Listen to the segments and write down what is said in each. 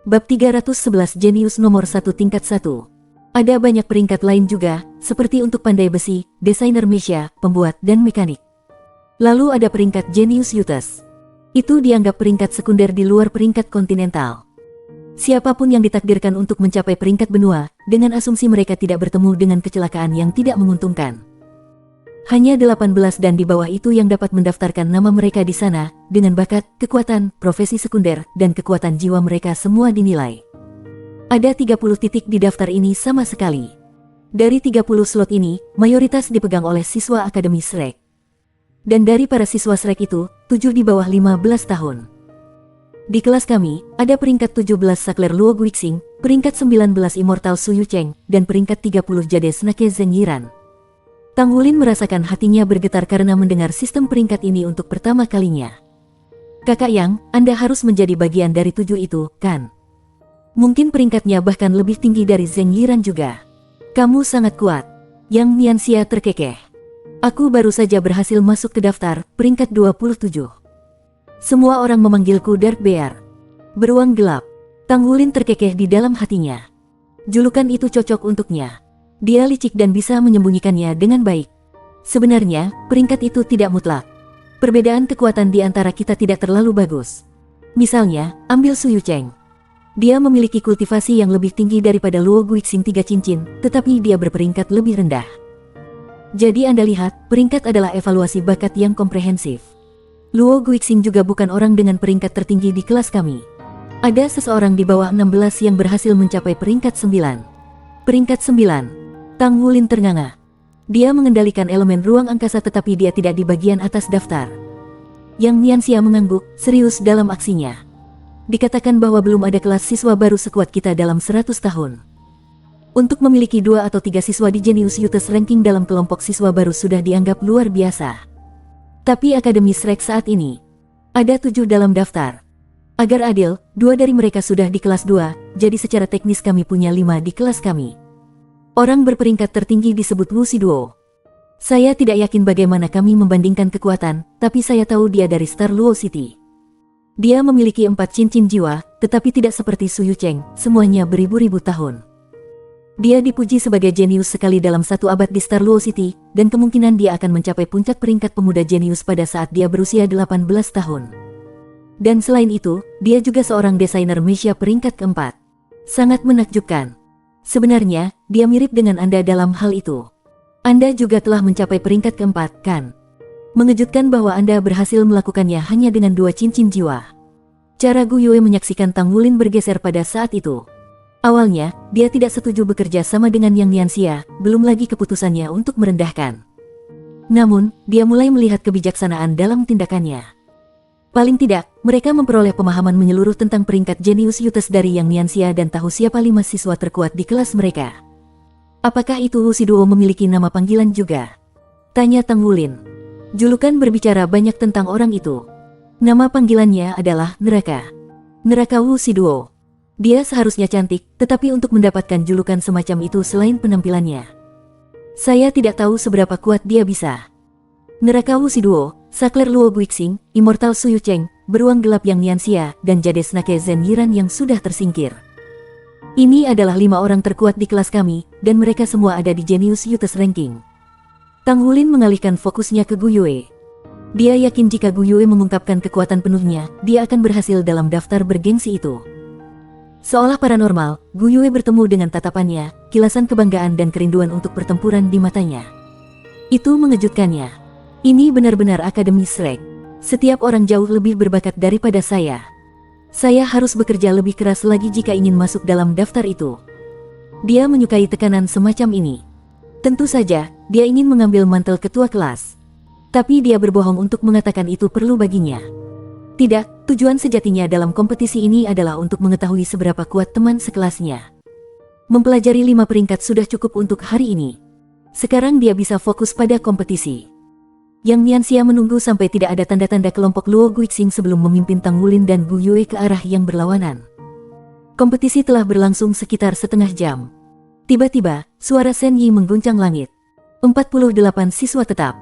Bab 311 Jenius nomor 1 tingkat 1. Ada banyak peringkat lain juga, seperti untuk pandai besi, desainer media, pembuat, dan mekanik. Lalu ada peringkat Jenius Youth. Itu dianggap peringkat sekunder di luar peringkat kontinental. Siapapun yang ditakdirkan untuk mencapai peringkat benua, dengan asumsi mereka tidak bertemu dengan kecelakaan yang tidak menguntungkan. Hanya 18 dan di bawah itu yang dapat mendaftarkan nama mereka di sana, dengan bakat, kekuatan, profesi sekunder, dan kekuatan jiwa mereka semua dinilai. Ada 30 titik di daftar ini sama sekali. Dari 30 slot ini, mayoritas dipegang oleh siswa Akademi Shrek. Dan dari para siswa Shrek itu, 7 di bawah 15 tahun. Di kelas kami, ada peringkat 17 Sakler Luo Guixing, peringkat 19 Immortal Su Yucheng, dan peringkat 30 Jade Snake Zheng Yiran. Tang Wulin merasakan hatinya bergetar karena mendengar sistem peringkat ini untuk pertama kalinya. Kakak Yang, Anda harus menjadi bagian dari 7 itu, kan? Mungkin peringkatnya bahkan lebih tinggi dari Zheng Yiran juga. Kamu sangat kuat. Yang Nianxia terkekeh. Aku baru saja berhasil masuk ke daftar, peringkat 27. Semua orang memanggilku Dark Bear. Beruang gelap. Tang Wulin terkekeh di dalam hatinya. Julukan itu cocok untuknya. Dia licik dan bisa menyembunyikannya dengan baik. Sebenarnya, peringkat itu tidak mutlak. Perbedaan kekuatan di antara kita tidak terlalu bagus. Misalnya, ambil Su Yucheng. Dia memiliki kultivasi yang lebih tinggi daripada Luo Guixing 3 cincin, tetapi dia berperingkat lebih rendah. Jadi Anda lihat, peringkat adalah evaluasi bakat yang komprehensif. Luo Guixing juga bukan orang dengan peringkat tertinggi di kelas kami. Ada seseorang di bawah 16 yang berhasil mencapai peringkat 9. Peringkat 9. Tang Wulin ternganga. Dia mengendalikan elemen ruang angkasa tetapi dia tidak di bagian atas daftar. Yang Nianxia mengangguk, serius dalam aksinya. Dikatakan bahwa belum ada kelas siswa baru sekuat kita dalam 100 tahun. Untuk memiliki 2 atau 3 siswa di Genius Youth ranking dalam kelompok siswa baru sudah dianggap luar biasa. Tapi Akademi Shrek saat ini, ada 7 dalam daftar. Agar adil, 2 dari mereka sudah di kelas 2, jadi secara teknis kami punya 5 di kelas kami. Orang berperingkat tertinggi disebut Wu Shiduo. Saya tidak yakin bagaimana kami membandingkan kekuatan, tapi saya tahu dia dari Star Luo City. Dia memiliki 4 cincin jiwa, tetapi tidak seperti Su Yucheng, semuanya beribu-ribu tahun. Dia dipuji sebagai jenius sekali dalam 1 abad di Star Luo City, dan kemungkinan dia akan mencapai puncak peringkat pemuda jenius pada saat dia berusia 18 tahun. Dan selain itu, dia juga seorang desainer media peringkat keempat. Sangat menakjubkan. Sebenarnya, dia mirip dengan Anda dalam hal itu. Anda juga telah mencapai peringkat keempat, kan? Mengejutkan bahwa Anda berhasil melakukannya hanya dengan 2 cincin jiwa. Cara Gu Yue menyaksikan Tang Wulin bergeser pada saat itu. Awalnya, dia tidak setuju bekerja sama dengan Yang Nianxia, belum lagi keputusannya untuk merendahkan. Namun, dia mulai melihat kebijaksanaan dalam tindakannya. Paling tidak, mereka memperoleh pemahaman menyeluruh tentang peringkat Genius Youth dari Yang Nianxia dan tahu siapa 5 siswa terkuat di kelas mereka. Apakah itu Wu Shiduo memiliki nama panggilan juga? Tanya Tang Wulin. Julukan berbicara banyak tentang orang itu. Nama panggilannya adalah Neraka. Neraka Wu Shiduo. Dia seharusnya cantik, tetapi untuk mendapatkan julukan semacam itu selain penampilannya. Saya tidak tahu seberapa kuat dia bisa. Neraka Wu Shiduo, Sakler Luo Guixing, Immortal Su Yucheng, Beruang Gelap Yang Nianxia, dan Jade Snake Zheng Yiran yang sudah tersingkir. Ini adalah 5 orang terkuat di kelas kami, dan mereka semua ada di Genius Youth ranking. Tang Wulin mengalihkan fokusnya ke Gu Yue. Dia yakin jika Gu Yue mengungkapkan kekuatan penuhnya, dia akan berhasil dalam daftar bergengsi itu. Seolah paranormal, Gu Yue bertemu dengan tatapannya, kilasan kebanggaan dan kerinduan untuk pertempuran di matanya. Itu mengejutkannya. Ini benar-benar Akademi Shrek. Setiap orang jauh lebih berbakat daripada saya. Saya harus bekerja lebih keras lagi jika ingin masuk dalam daftar itu. Dia menyukai tekanan semacam ini. Tentu saja, dia ingin mengambil mantel ketua kelas. Tapi dia berbohong untuk mengatakan itu perlu baginya. Tidak, tujuan sejatinya dalam kompetisi ini adalah untuk mengetahui seberapa kuat teman sekelasnya. Mempelajari 5 peringkat sudah cukup untuk hari ini. Sekarang dia bisa fokus pada kompetisi. Yang Nianxia menunggu sampai tidak ada tanda-tanda kelompok Luo Guixing sebelum memimpin Tang Wulin dan Gu Yue ke arah yang berlawanan. Kompetisi telah berlangsung sekitar setengah jam. Tiba-tiba, suara Shen Yi mengguncang langit. 48 siswa tetap.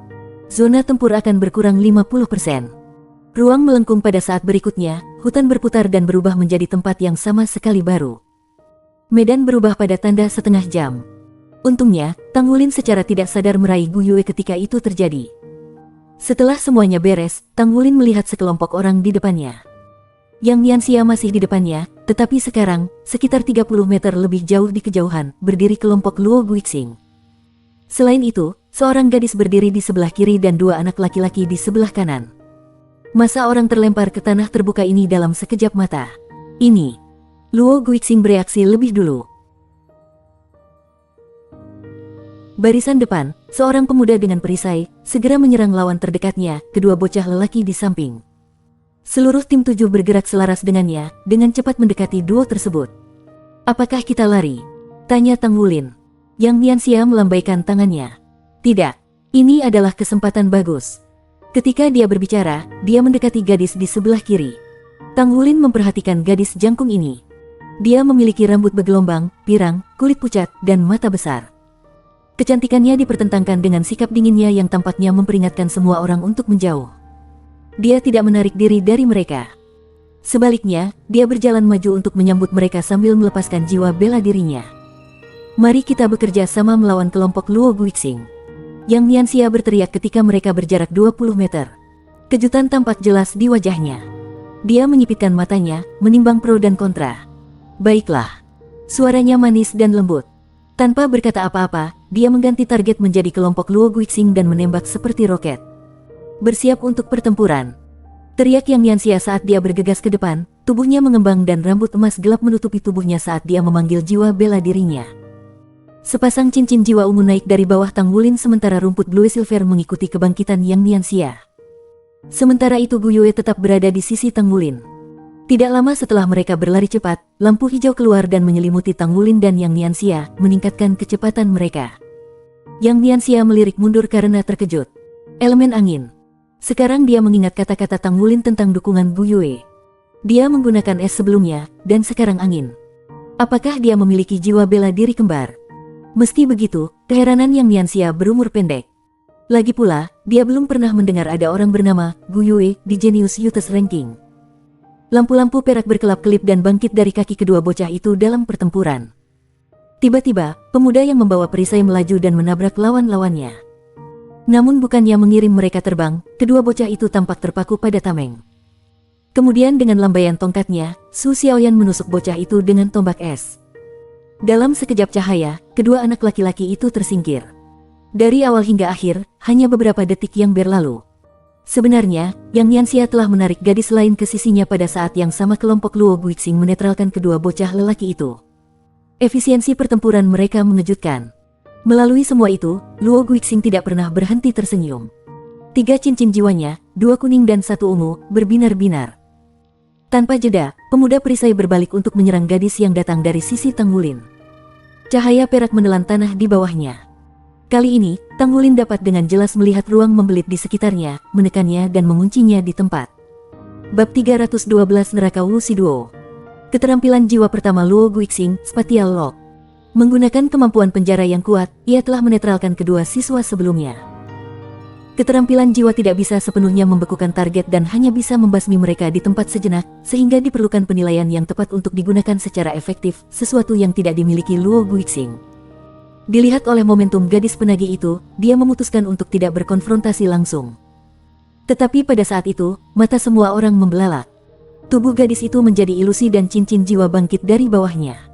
Zona tempur akan berkurang 50%. Ruang melengkung pada saat berikutnya, hutan berputar dan berubah menjadi tempat yang sama sekali baru. Medan berubah pada tanda setengah jam. Untungnya, Tang Wulin secara tidak sadar meraih Gu Yue ketika itu terjadi. Setelah semuanya beres, Tang Wulin melihat sekelompok orang di depannya. Yang Nianxia masih di depannya, tetapi sekarang, sekitar 30 meter lebih jauh di kejauhan, berdiri kelompok Luo Guixing. Selain itu, seorang gadis berdiri di sebelah kiri dan dua anak laki-laki di sebelah kanan. Masa orang terlempar ke tanah terbuka ini dalam sekejap mata. Ini. Luo Guixing bereaksi lebih dulu. Barisan depan, seorang pemuda dengan perisai, segera menyerang lawan terdekatnya, kedua bocah lelaki di samping. Seluruh tim 7 bergerak selaras dengannya, dengan cepat mendekati duo tersebut. Apakah kita lari? Tanya Tang Wulin. Yang Nianxia melambaikan tangannya. Tidak. Ini adalah kesempatan bagus. Ketika dia berbicara, dia mendekati gadis di sebelah kiri. Tang Wulin memperhatikan gadis jangkung ini. Dia memiliki rambut bergelombang, pirang, kulit pucat, dan mata besar. Kecantikannya dipertentangkan dengan sikap dinginnya yang tampaknya memperingatkan semua orang untuk menjauh. Dia tidak menarik diri dari mereka. Sebaliknya, dia berjalan maju untuk menyambut mereka sambil melepaskan jiwa bela dirinya. Mari kita bekerja sama melawan kelompok Luo Guixing. Yang Nianxia berteriak ketika mereka berjarak 20 meter. Kejutan tampak jelas di wajahnya. Dia menyipitkan matanya, menimbang pro dan kontra. Baiklah. Suaranya manis dan lembut. Tanpa berkata apa-apa, dia mengganti target menjadi kelompok Luo Guixing dan menembak seperti roket. Bersiap untuk pertempuran. Teriak Yang Nianxia saat dia bergegas ke depan, tubuhnya mengembang dan rambut emas gelap menutupi tubuhnya saat dia memanggil jiwa bela dirinya. Sepasang cincin jiwa ungu naik dari bawah Tang Wulin sementara rumput Blue Silver mengikuti kebangkitan Yang Nianxia. Sementara itu Gu Yue tetap berada di sisi Tang Wulin. Tidak lama setelah mereka berlari cepat, lampu hijau keluar dan menyelimuti Tang Wulin dan Yang Nianxia, meningkatkan kecepatan mereka. Yang Nianxia melirik mundur karena terkejut. Elemen angin. Sekarang dia mengingat kata-kata Tang Wulin tentang dukungan Gu Yue. Dia menggunakan es sebelumnya, dan sekarang angin. Apakah dia memiliki jiwa bela diri kembar? Meski begitu, keheranan Yang Nianxia berumur pendek. Lagi pula, dia belum pernah mendengar ada orang bernama Gu Yue di Genius Youth Ranking. Lampu-lampu perak berkelap-kelip dan bangkit dari kaki kedua bocah itu dalam pertempuran. Tiba-tiba, pemuda yang membawa perisai melaju dan menabrak lawan-lawannya. Namun bukannya mengirim mereka terbang, kedua bocah itu tampak terpaku pada tameng. Kemudian dengan lambaian tongkatnya, Su Xiaoyan menusuk bocah itu dengan tombak es. Dalam sekejap cahaya, kedua anak laki-laki itu tersingkir. Dari awal hingga akhir, hanya beberapa detik yang berlalu. Sebenarnya, Yang Nianxia telah menarik gadis lain ke sisinya pada saat yang sama kelompok Luo Guixing menetralkan kedua bocah lelaki itu. Efisiensi pertempuran mereka mengejutkan. Melalui semua itu, Luo Guixing tidak pernah berhenti tersenyum. 3 cincin jiwanya, 2 kuning dan 1 ungu, berbinar-binar. Tanpa jeda, pemuda perisai berbalik untuk menyerang gadis yang datang dari sisi Tang Wulin. Cahaya perak menelan tanah di bawahnya. Kali ini, Tang Wulin dapat dengan jelas melihat ruang membelit di sekitarnya, menekannya dan menguncinya di tempat. Bab 312 Neraka Wu Shiduo. Keterampilan jiwa pertama Luo Guixing, Spatial Lock. Menggunakan kemampuan penjara yang kuat, ia telah menetralkan kedua siswa sebelumnya. Keterampilan jiwa tidak bisa sepenuhnya membekukan target dan hanya bisa membasmi mereka di tempat sejenak, sehingga diperlukan penilaian yang tepat untuk digunakan secara efektif, sesuatu yang tidak dimiliki Luo Guixing. Dilihat oleh momentum gadis penagih itu, dia memutuskan untuk tidak berkonfrontasi langsung. Tetapi pada saat itu, mata semua orang membelalak. Tubuh gadis itu menjadi ilusi dan cincin jiwa bangkit dari bawahnya.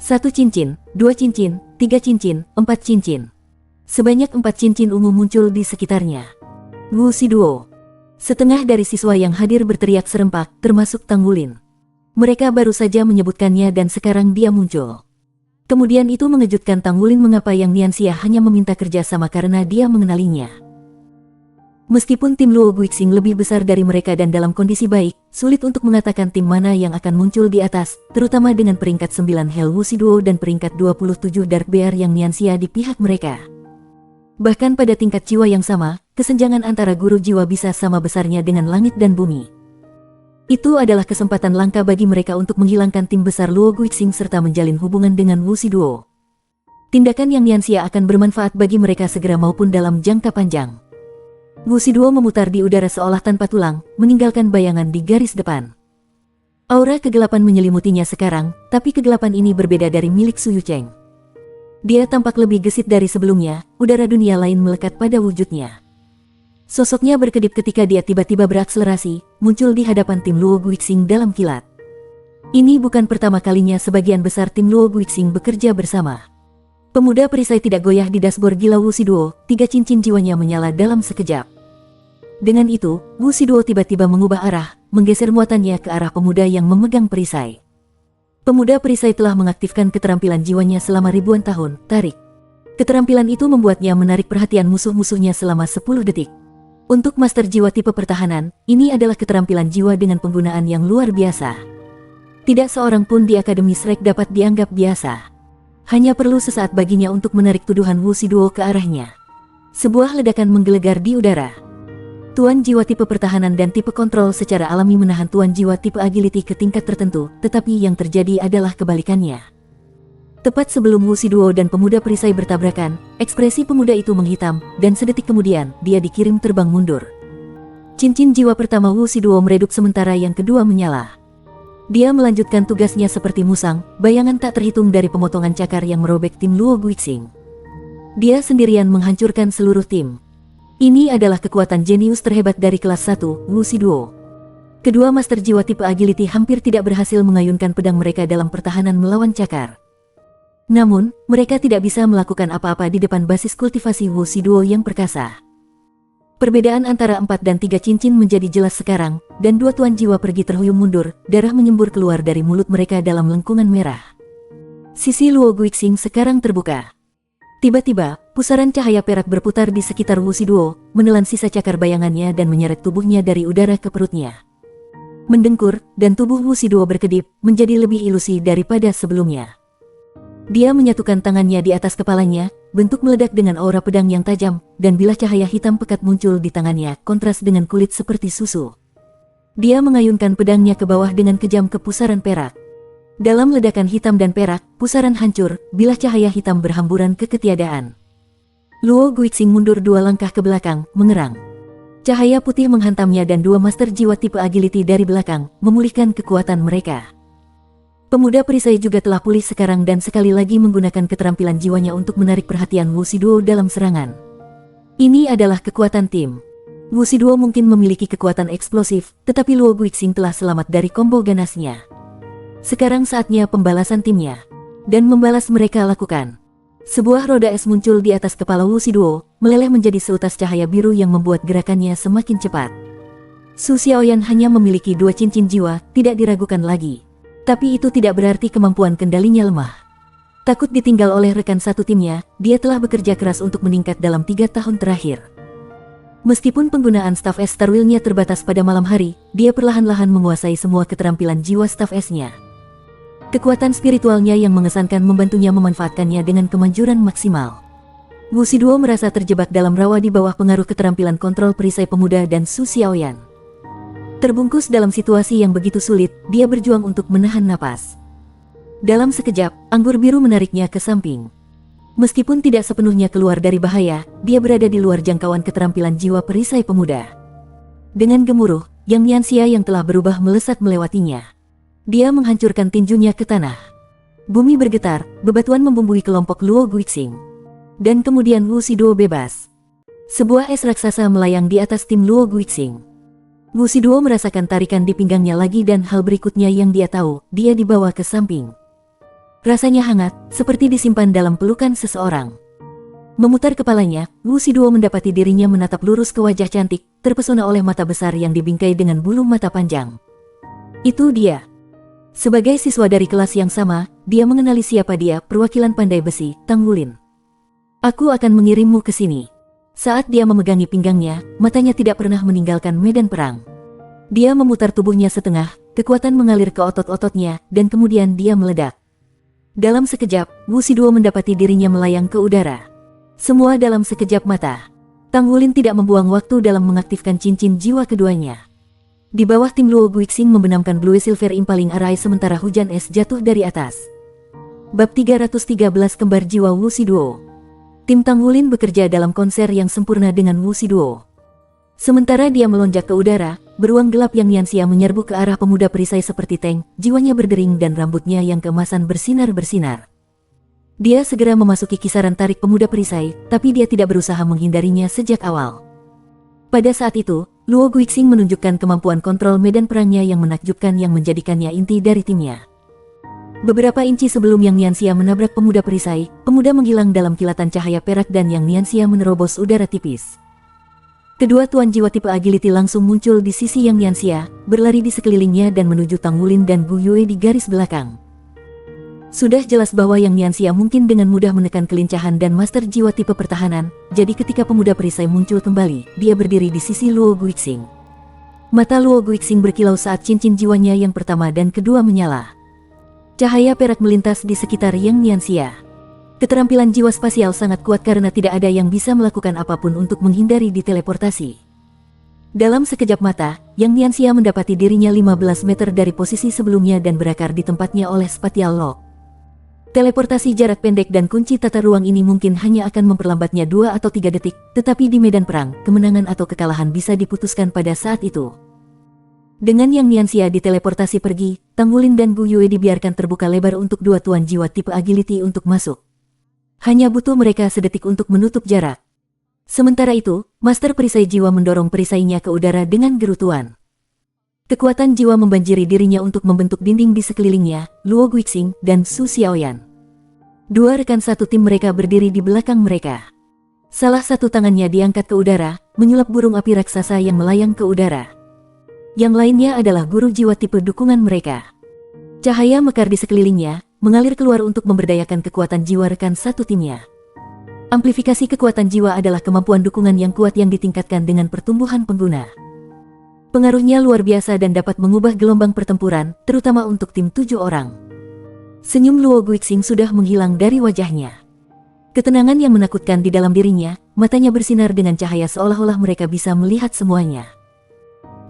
1 cincin, 2 cincin, 3 cincin, 4 cincin. Sebanyak 4 cincin ungu muncul di sekitarnya. Wu Shiduo. Setengah dari siswa yang hadir berteriak serempak, termasuk Tang Wulin. Mereka baru saja menyebutkannya dan sekarang dia muncul. Kemudian itu mengejutkan Tang Wulin mengapa Yang Nianxia hanya meminta kerja sama karena dia mengenalinya. Meskipun tim Luo Guixing lebih besar dari mereka dan dalam kondisi baik, sulit untuk mengatakan tim mana yang akan muncul di atas, terutama dengan peringkat 9 Hell Wu Shiduo dan peringkat 27 Dark Bear Yang Nianxia di pihak mereka. Bahkan pada tingkat jiwa yang sama, kesenjangan antara guru jiwa bisa sama besarnya dengan langit dan bumi. Itu adalah kesempatan langka bagi mereka untuk menghilangkan tim besar Luo Guixing serta menjalin hubungan dengan Wu Shiduo. Tindakan Yang Nianxia akan bermanfaat bagi mereka segera maupun dalam jangka panjang. Wuxi Duo memutar di udara seolah tanpa tulang, meninggalkan bayangan di garis depan. Aura kegelapan menyelimutinya sekarang, tapi kegelapan ini berbeda dari milik Su Yucheng. Dia tampak lebih gesit dari sebelumnya, udara dunia lain melekat pada wujudnya. Sosoknya berkedip ketika dia tiba-tiba berakselerasi, muncul di hadapan tim Luo Guixing dalam kilat. Ini bukan pertama kalinya sebagian besar tim Luo Guixing bekerja bersama. Pemuda perisai tidak goyah di dashboard gila Wuxi Duo, 3 cincin jiwanya menyala dalam sekejap. Dengan itu, Wuxi Duo tiba-tiba mengubah arah, menggeser muatannya ke arah pemuda yang memegang perisai. Pemuda perisai telah mengaktifkan keterampilan jiwanya selama ribuan tahun, tarik. Keterampilan itu membuatnya menarik perhatian musuh-musuhnya selama 10 detik. Untuk master jiwa tipe pertahanan, ini adalah keterampilan jiwa dengan penggunaan yang luar biasa. Tidak seorang pun di Akademi Shrek dapat dianggap biasa. Hanya perlu sesaat baginya untuk menarik tuduhan Wuxi Duo ke arahnya. Sebuah ledakan menggelegar di udara. Tuan jiwa tipe pertahanan dan tipe kontrol secara alami menahan tuan jiwa tipe agility ke tingkat tertentu, tetapi yang terjadi adalah kebalikannya. Tepat sebelum Wuxi Duo dan pemuda perisai bertabrakan, ekspresi pemuda itu menghitam, dan sedetik kemudian, dia dikirim terbang mundur. Cincin jiwa pertama Wuxi Duo meredup sementara yang kedua menyala. Dia melanjutkan tugasnya seperti musang, bayangan tak terhitung dari pemotongan cakar yang merobek tim Luo Guixing. Dia sendirian menghancurkan seluruh tim. Ini adalah kekuatan jenius terhebat dari kelas 1, Wuxi Duo. Kedua master jiwa tipe agility hampir tidak berhasil mengayunkan pedang mereka dalam pertahanan melawan cakar. Namun, mereka tidak bisa melakukan apa-apa di depan basis kultivasi Wuxi Duo yang perkasa. Perbedaan antara 4 dan 3 cincin menjadi jelas sekarang, dan 2 tuan jiwa pergi terhuyung mundur, darah menyembur keluar dari mulut mereka dalam lengkungan merah. Sisi Luo Guixing sekarang terbuka. Tiba-tiba, pusaran cahaya perak berputar di sekitar Wuxi Duo, menelan sisa cakar bayangannya dan menyeret tubuhnya dari udara ke perutnya. Mendengkur, dan tubuh Wuxi Duo berkedip, menjadi lebih ilusi daripada sebelumnya. Dia menyatukan tangannya di atas kepalanya, bentuk meledak dengan aura pedang yang tajam, dan bilah cahaya hitam pekat muncul di tangannya, kontras dengan kulit seperti susu. Dia mengayunkan pedangnya ke bawah dengan kejam ke pusaran perak. Dalam ledakan hitam dan perak, pusaran hancur, bilah cahaya hitam berhamburan ke ketiadaan. Luo Guixing mundur 2 langkah ke belakang, mengerang. Cahaya putih menghantamnya dan 2 master jiwa tipe agility dari belakang, memulihkan kekuatan mereka. Pemuda perisai juga telah pulih sekarang dan sekali lagi menggunakan keterampilan jiwanya untuk menarik perhatian Wuxi Duo dalam serangan. Ini adalah kekuatan tim. Wuxi Duo mungkin memiliki kekuatan eksplosif, tetapi Luo Guixing telah selamat dari combo ganasnya. Sekarang saatnya pembalasan timnya. Dan membalas mereka lakukan. Sebuah roda es muncul di atas kepala Wuxi Duo, meleleh menjadi seutas cahaya biru yang membuat gerakannya semakin cepat. Su Xiaoyan hanya memiliki 2 cincin jiwa, tidak diragukan lagi. Tapi itu tidak berarti kemampuan kendalinya lemah. Takut ditinggal oleh rekan satu timnya, dia telah bekerja keras untuk meningkat dalam 3 tahun terakhir. Meskipun penggunaan Staff Es Star Wheel-nya terbatas pada malam hari, dia perlahan-lahan menguasai semua keterampilan jiwa Staff Es-nya. Kekuatan spiritualnya yang mengesankan membantunya memanfaatkannya dengan kemanjuran maksimal. Wuxi Duo merasa terjebak dalam rawa di bawah pengaruh keterampilan kontrol perisai pemuda dan Su Xiaoyan. Terbungkus dalam situasi yang begitu sulit, dia berjuang untuk menahan napas. Dalam sekejap, anggur biru menariknya ke samping. Meskipun tidak sepenuhnya keluar dari bahaya, dia berada di luar jangkauan keterampilan jiwa perisai pemuda. Dengan gemuruh, Yang Yanxia yang telah berubah melesat melewatinya. Dia menghancurkan tinjunya ke tanah. Bumi bergetar, bebatuan membumbui kelompok Luo Guixing. Dan kemudian Wuxi Duo bebas. Sebuah es raksasa melayang di atas tim Luo Guixing. Wuxi Duo merasakan tarikan di pinggangnya lagi dan hal berikutnya yang dia tahu, dia dibawa ke samping. Rasanya hangat, seperti disimpan dalam pelukan seseorang. Memutar kepalanya, Wuxi Duo mendapati dirinya menatap lurus ke wajah cantik, terpesona oleh mata besar yang dibingkai dengan bulu mata panjang. Itu dia. Sebagai siswa dari kelas yang sama, dia mengenali siapa dia, perwakilan pandai besi, Tang Wulin. Aku akan mengirimmu ke sini. Saat dia memegangi pinggangnya, matanya tidak pernah meninggalkan medan perang. Dia memutar tubuhnya setengah, kekuatan mengalir ke otot-ototnya, dan kemudian dia meledak. Dalam sekejap, Wuxi Duo mendapati dirinya melayang ke udara. Semua dalam sekejap mata. Tang Wulin tidak membuang waktu dalam mengaktifkan cincin jiwa keduanya. Di bawah tim Luo Guixing membenamkan Blue Silver Impaling Array sementara hujan es jatuh dari atas. Bab 313 Kembar Jiwa Wuxi Duo. Tim Tang Wulin bekerja dalam konser yang sempurna dengan Wuxi Duo. Sementara dia melonjak ke udara, beruang gelap yang Nianxia menyerbu ke arah pemuda perisai seperti tank, jiwanya berdering dan rambutnya yang keemasan bersinar-bersinar. Dia segera memasuki kisaran tarik pemuda perisai, tapi dia tidak berusaha menghindarinya sejak awal. Pada saat itu, Luo Guixing menunjukkan kemampuan kontrol medan perangnya yang menakjubkan yang menjadikannya inti dari timnya. Beberapa inci sebelum Yang Nianxia menabrak pemuda perisai, pemuda menghilang dalam kilatan cahaya perak dan Yang Nianxia menerobos udara tipis. Kedua tuan jiwa tipe agility langsung muncul di sisi Yang Nianxia, berlari di sekelilingnya dan menuju Tang Wulin dan Gu Yue di garis belakang. Sudah jelas bahwa Yang Nianxia mungkin dengan mudah menekan kelincahan dan master jiwa tipe pertahanan, jadi ketika pemuda perisai muncul kembali, dia berdiri di sisi Luo Guixing. Mata Luo Guixing berkilau saat cincin jiwanya yang pertama dan kedua menyala. Cahaya perak melintas di sekitar Yang Nianxia. Keterampilan jiwa spasial sangat kuat karena tidak ada yang bisa melakukan apapun untuk menghindari diteleportasi. Dalam sekejap mata, Yang Nianxia mendapati dirinya 15 meter dari posisi sebelumnya dan berakar di tempatnya oleh spatial lock. Teleportasi jarak pendek dan kunci tata ruang ini mungkin hanya akan memperlambatnya 2 atau 3 detik, tetapi di medan perang, kemenangan atau kekalahan bisa diputuskan pada saat itu. Dengan Yang Nianxia diteleportasi pergi, Tang Wulin dan Gu Yue dibiarkan terbuka lebar untuk dua tuan jiwa tipe agility untuk masuk. Hanya butuh mereka sedetik untuk menutup jarak. Sementara itu, master perisai jiwa mendorong perisainya ke udara dengan gerutuan. Kekuatan jiwa membanjiri dirinya untuk membentuk dinding di sekelilingnya, Luo Guixing dan Su Xiaoyan. Dua rekan satu tim mereka berdiri di belakang mereka. Salah satu tangannya diangkat ke udara, menyulap burung api raksasa yang melayang ke udara. Yang lainnya adalah guru jiwa tipe dukungan mereka. Cahaya mekar di sekelilingnya, mengalir keluar untuk memberdayakan kekuatan jiwa rekan satu timnya. Amplifikasi kekuatan jiwa adalah kemampuan dukungan yang kuat yang ditingkatkan dengan pertumbuhan pengguna. Pengaruhnya luar biasa dan dapat mengubah gelombang pertempuran, terutama untuk tim 7 orang. Senyum Luo Guixing sudah menghilang dari wajahnya. Ketenangan yang menakutkan di dalam dirinya, matanya bersinar dengan cahaya seolah-olah mereka bisa melihat semuanya.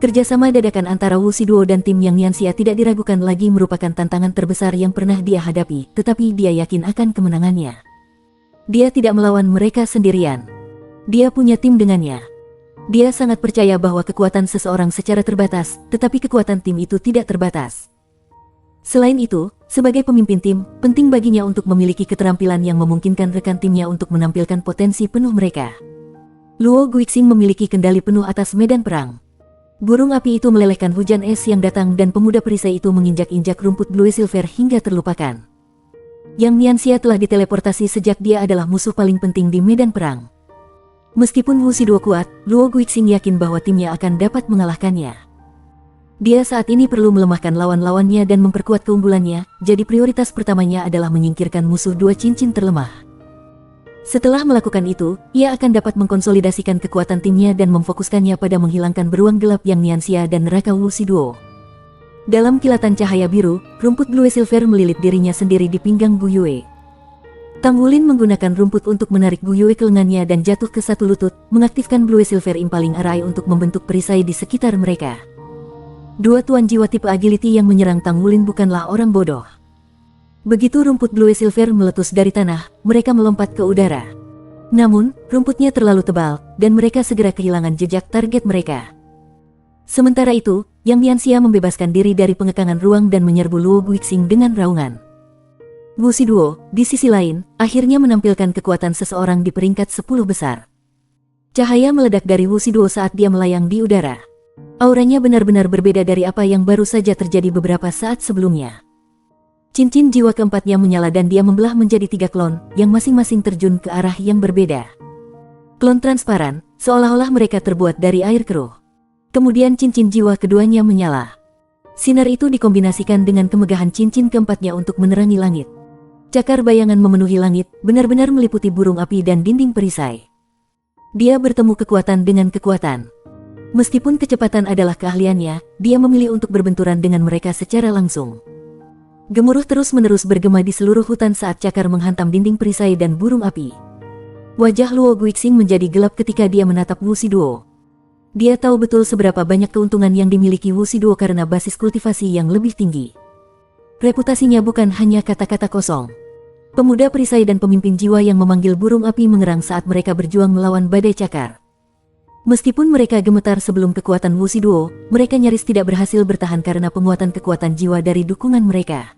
Kerjasama dadakan antara Wu Shiduo dan tim Yang Nianxia tidak diragukan lagi merupakan tantangan terbesar yang pernah dia hadapi, tetapi dia yakin akan kemenangannya. Dia tidak melawan mereka sendirian. Dia punya tim dengannya. Dia sangat percaya bahwa kekuatan seseorang secara terbatas, tetapi kekuatan tim itu tidak terbatas. Selain itu, sebagai pemimpin tim, penting baginya untuk memiliki keterampilan yang memungkinkan rekan timnya untuk menampilkan potensi penuh mereka. Luo Guixing memiliki kendali penuh atas medan perang. Burung api itu melelehkan hujan es yang datang dan pemuda perisai itu menginjak-injak rumput Blue Silver hingga terlupakan. Yang Nianxia telah diteleportasi sejak dia adalah musuh paling penting di medan perang. Meskipun Wu Shiduo kuat, Luo Guixing yakin bahwa timnya akan dapat mengalahkannya. Dia saat ini perlu melemahkan lawan-lawannya dan memperkuat keunggulannya, jadi prioritas pertamanya adalah menyingkirkan musuh dua cincin terlemah. Setelah melakukan itu, ia akan dapat mengkonsolidasikan kekuatan timnya dan memfokuskannya pada menghilangkan beruang gelap Yang Nianxia dan neraka Wu Shiduo. Dalam kilatan cahaya biru, rumput Blue Silver melilit dirinya sendiri di pinggang Gu Yue. Tang Wulin menggunakan rumput untuk menarik Gu Yue ke lengannya dan jatuh ke satu lutut, mengaktifkan Blue Silver Impaling Array untuk membentuk perisai di sekitar mereka. Dua tuan jiwa tipe agility yang menyerang Tang Wulin bukanlah orang bodoh. Begitu rumput Blue Silver meletus dari tanah, mereka melompat ke udara. Namun, rumputnya terlalu tebal, dan mereka segera kehilangan jejak target mereka. Sementara itu, Yang Nianxia membebaskan diri dari pengekangan ruang dan menyerbu Luo Guixing dengan raungan. Wu Shiduo, di sisi lain, akhirnya menampilkan kekuatan seseorang di peringkat 10 besar. Cahaya meledak dari Wu Shiduo saat dia melayang di udara. Auranya benar-benar berbeda dari apa yang baru saja terjadi beberapa saat sebelumnya. Cincin jiwa keempatnya menyala dan dia membelah menjadi 3 klon, yang masing-masing terjun ke arah yang berbeda. Klon transparan, seolah-olah mereka terbuat dari air keruh. Kemudian cincin jiwa keduanya menyala. Sinar itu dikombinasikan dengan kemegahan cincin keempatnya untuk menerangi langit. Cakar bayangan memenuhi langit, benar-benar meliputi burung api dan dinding perisai. Dia bertemu kekuatan dengan kekuatan. Meskipun kecepatan adalah keahliannya, dia memilih untuk berbenturan dengan mereka secara langsung. Gemuruh terus-menerus bergema di seluruh hutan saat cakar menghantam dinding perisai dan burung api. Wajah Luo Guixing menjadi gelap ketika dia menatap Wu Shiduo. Dia tahu betul seberapa banyak keuntungan yang dimiliki Wu Shiduo karena basis kultivasi yang lebih tinggi. Reputasinya bukan hanya kata-kata kosong. Pemuda perisai dan pemimpin jiwa yang memanggil burung api mengerang saat mereka berjuang melawan badai cakar. Meskipun mereka gemetar sebelum kekuatan Wuxi Duo, mereka nyaris tidak berhasil bertahan karena penguatan kekuatan jiwa dari dukungan mereka.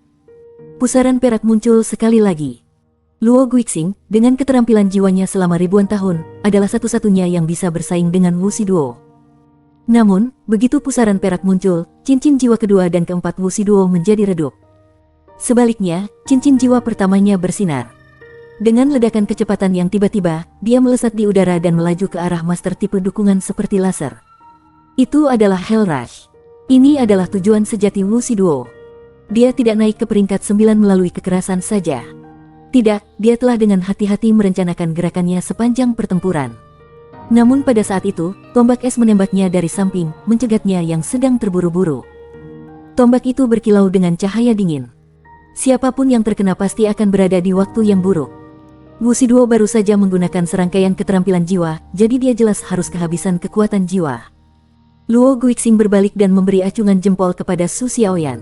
Pusaran perak muncul sekali lagi. Luo Guixing, dengan keterampilan jiwanya selama ribuan tahun, adalah satu-satunya yang bisa bersaing dengan Wuxi Duo. Namun, begitu pusaran perak muncul, cincin jiwa kedua dan keempat Wuxi Duo menjadi redup. Sebaliknya, cincin jiwa pertamanya bersinar. Dengan ledakan kecepatan yang tiba-tiba, dia melesat di udara dan melaju ke arah master tipe dukungan seperti laser. Itu adalah Hell Rush. Ini adalah tujuan sejati Wuxi Duo. Dia tidak naik ke peringkat 9 melalui kekerasan saja. Tidak, dia telah dengan hati-hati merencanakan gerakannya sepanjang pertempuran. Namun pada saat itu, tombak es menembaknya dari samping, mencegatnya yang sedang terburu-buru. Tombak itu berkilau dengan cahaya dingin. Siapapun yang terkena pasti akan berada di waktu yang buruk. Wuxi Duo baru saja menggunakan serangkaian keterampilan jiwa, jadi dia jelas harus kehabisan kekuatan jiwa. Luo Guixing berbalik dan memberi acungan jempol kepada Su Xiaoyan.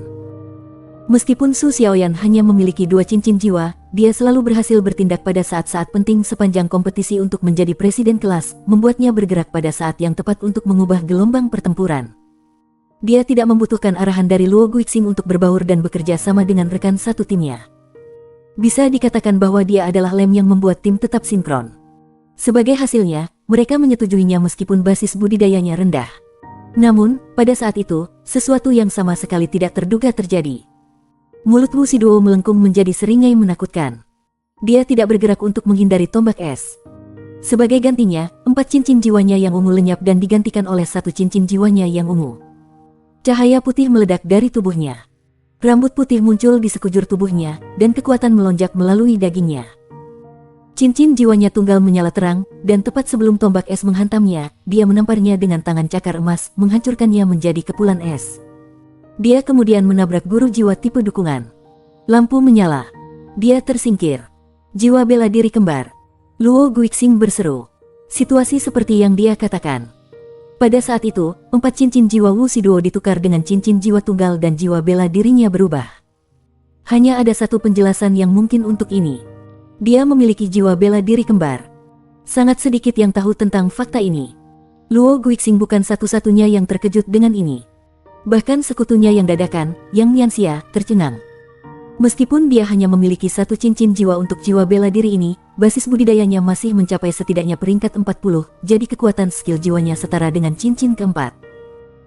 Meskipun Su Xiaoyan hanya memiliki 2 cincin jiwa, dia selalu berhasil bertindak pada saat-saat penting sepanjang kompetisi untuk menjadi presiden kelas, membuatnya bergerak pada saat yang tepat untuk mengubah gelombang pertempuran. Dia tidak membutuhkan arahan dari Luo Guixing untuk berbaur dan bekerja sama dengan rekan satu timnya. Bisa dikatakan bahwa dia adalah lem yang membuat tim tetap sinkron. Sebagai hasilnya, mereka menyetujuinya meskipun basis budidayanya rendah. Namun, pada saat itu, sesuatu yang sama sekali tidak terduga terjadi. Mulut Wuxi Duo melengkung menjadi seringai menakutkan. Dia tidak bergerak untuk menghindari tombak es. Sebagai gantinya, 4 cincin jiwanya yang ungu lenyap dan digantikan oleh 1 cincin jiwanya yang ungu. Cahaya putih meledak dari tubuhnya. Rambut putih muncul di sekujur tubuhnya, dan kekuatan melonjak melalui dagingnya. Cincin jiwanya tunggal menyala terang, dan tepat sebelum tombak es menghantamnya, dia menamparnya dengan tangan cakar emas, menghancurkannya menjadi kepulan es. Dia kemudian menabrak guru jiwa tipe dukungan. Lampu menyala. Dia tersingkir. Jiwa bela diri kembar. Luo Guixing berseru. Situasi seperti yang dia katakan. Pada saat itu, 4 cincin jiwa Wuxi Duo ditukar dengan cincin jiwa tunggal dan jiwa bela dirinya berubah. Hanya ada satu penjelasan yang mungkin untuk ini. Dia memiliki jiwa bela diri kembar. Sangat sedikit yang tahu tentang fakta ini. Luo Guixing bukan satu-satunya yang terkejut dengan ini. Bahkan sekutunya yang dadakan, Yang Nianxia, tercengang. Meskipun dia hanya memiliki 1 cincin jiwa untuk jiwa bela diri ini, basis budidayanya masih mencapai setidaknya peringkat 40, jadi kekuatan skill jiwanya setara dengan cincin keempat.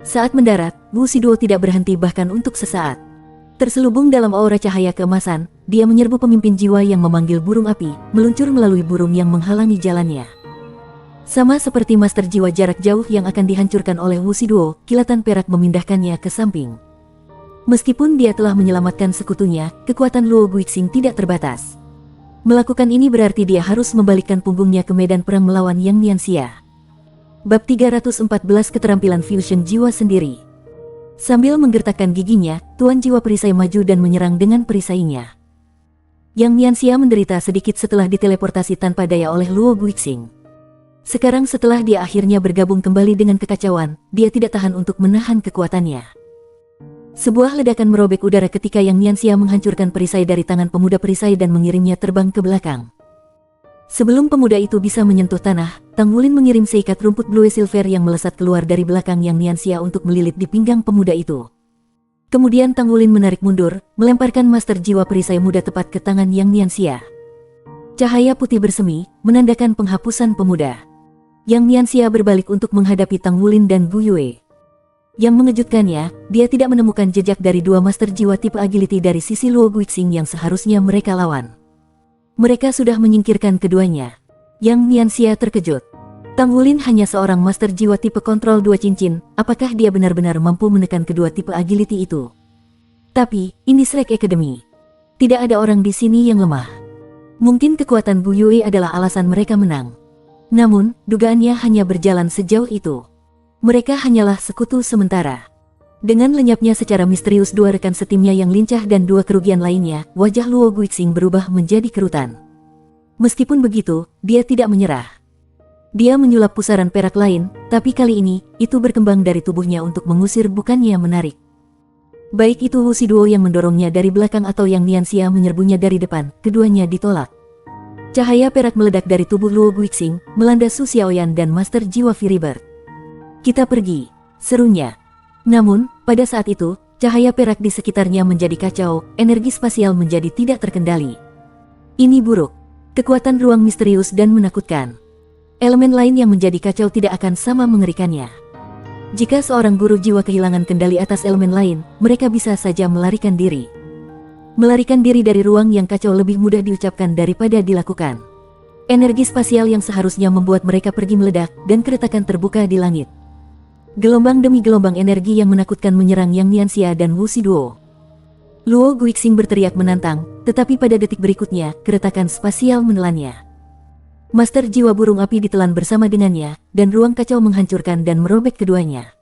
Saat mendarat, Wuxi Duo tidak berhenti bahkan untuk sesaat. Terselubung dalam aura cahaya keemasan, dia menyerbu pemimpin jiwa yang memanggil burung api, meluncur melalui burung yang menghalangi jalannya. Sama seperti master jiwa jarak jauh yang akan dihancurkan oleh Wuxi Duo, kilatan perak memindahkannya ke samping. Meskipun dia telah menyelamatkan sekutunya, kekuatan Luo Guixing tidak terbatas. Melakukan ini berarti dia harus membalikkan punggungnya ke medan perang melawan Yang Nianxia. Bab 314 Keterampilan Fusion Jiwa Sendiri. Sambil menggertakkan giginya, Tuan Jiwa Perisai maju dan menyerang dengan perisainya. Yang Nianxia menderita sedikit setelah diteleportasi tanpa daya oleh Luo Guixing. Sekarang setelah dia akhirnya bergabung kembali dengan kekacauan, dia tidak tahan untuk menahan kekuatannya. Sebuah ledakan merobek udara ketika Yang Nianxia menghancurkan perisai dari tangan pemuda perisai dan mengirimnya terbang ke belakang. Sebelum pemuda itu bisa menyentuh tanah, Tang Wulin mengirim seikat rumput blue silver yang melesat keluar dari belakang Yang Nianxia untuk melilit di pinggang pemuda itu. Kemudian Tang Wulin menarik mundur, melemparkan master jiwa perisai muda tepat ke tangan Yang Nianxia. Cahaya putih bersemi, menandakan penghapusan pemuda. Yang Nianxia berbalik untuk menghadapi Tang Wulin dan Gu Yue. Yang mengejutkannya, dia tidak menemukan jejak dari 2 master jiwa tipe agility dari sisi Luo Guixing yang seharusnya mereka lawan. Mereka sudah menyingkirkan keduanya. Yang Nianxia terkejut. Tang Wulin hanya seorang master jiwa tipe kontrol 2 cincin, apakah dia benar-benar mampu menekan kedua tipe agility itu? Tapi, ini Shrek Academy. Tidak ada orang di sini yang lemah. Mungkin kekuatan Gu Yue adalah alasan mereka menang. Namun, dugaannya hanya berjalan sejauh itu. Mereka hanyalah sekutu sementara. Dengan lenyapnya secara misterius 2 rekan setimnya yang lincah dan 2 kerugian lainnya, wajah Luo Guixing berubah menjadi kerutan. Meskipun begitu, dia tidak menyerah. Dia menyulap pusaran perak lain, tapi kali ini, itu berkembang dari tubuhnya untuk mengusir bukannya menarik. Baik itu Wuxi Duo yang mendorongnya dari belakang atau Yang Nianxia menyerbunya dari depan, keduanya ditolak. Cahaya perak meledak dari tubuh Luo Guixing, melanda Su Xiaoyan dan Master Jiwa Firibird. Kita pergi, serunya. Namun, pada saat itu, cahaya perak di sekitarnya menjadi kacau, energi spasial menjadi tidak terkendali. Ini buruk. Kekuatan ruang misterius dan menakutkan. Elemen lain yang menjadi kacau tidak akan sama mengerikannya. Jika seorang guru jiwa kehilangan kendali atas elemen lain, mereka bisa saja melarikan diri. Melarikan diri dari ruang yang kacau lebih mudah diucapkan daripada dilakukan. Energi spasial yang seharusnya membuat mereka pergi meledak dan keretakan terbuka di langit. Gelombang demi gelombang energi yang menakutkan menyerang Yang Nianxia dan Wu Shiduo. Luo Guixing berteriak menantang, tetapi pada detik berikutnya, keretakan spasial menelannya. Master jiwa burung api ditelan bersama dengannya, dan ruang kacau menghancurkan dan merobek keduanya.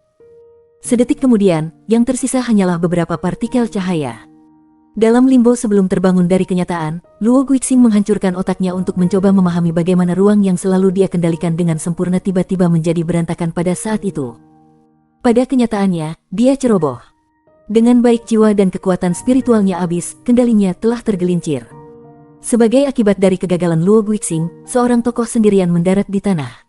Sedetik kemudian, yang tersisa hanyalah beberapa partikel cahaya. Dalam limbo sebelum terbangun dari kenyataan, Luo Guixing menghancurkan otaknya untuk mencoba memahami bagaimana ruang yang selalu dia kendalikan dengan sempurna tiba-tiba menjadi berantakan pada saat itu. Pada kenyataannya, dia ceroboh. Dengan baik jiwa dan kekuatan spiritualnya habis, kendalinya telah tergelincir. Sebagai akibat dari kegagalan Luo Guixing, seorang tokoh sendirian mendarat di tanah.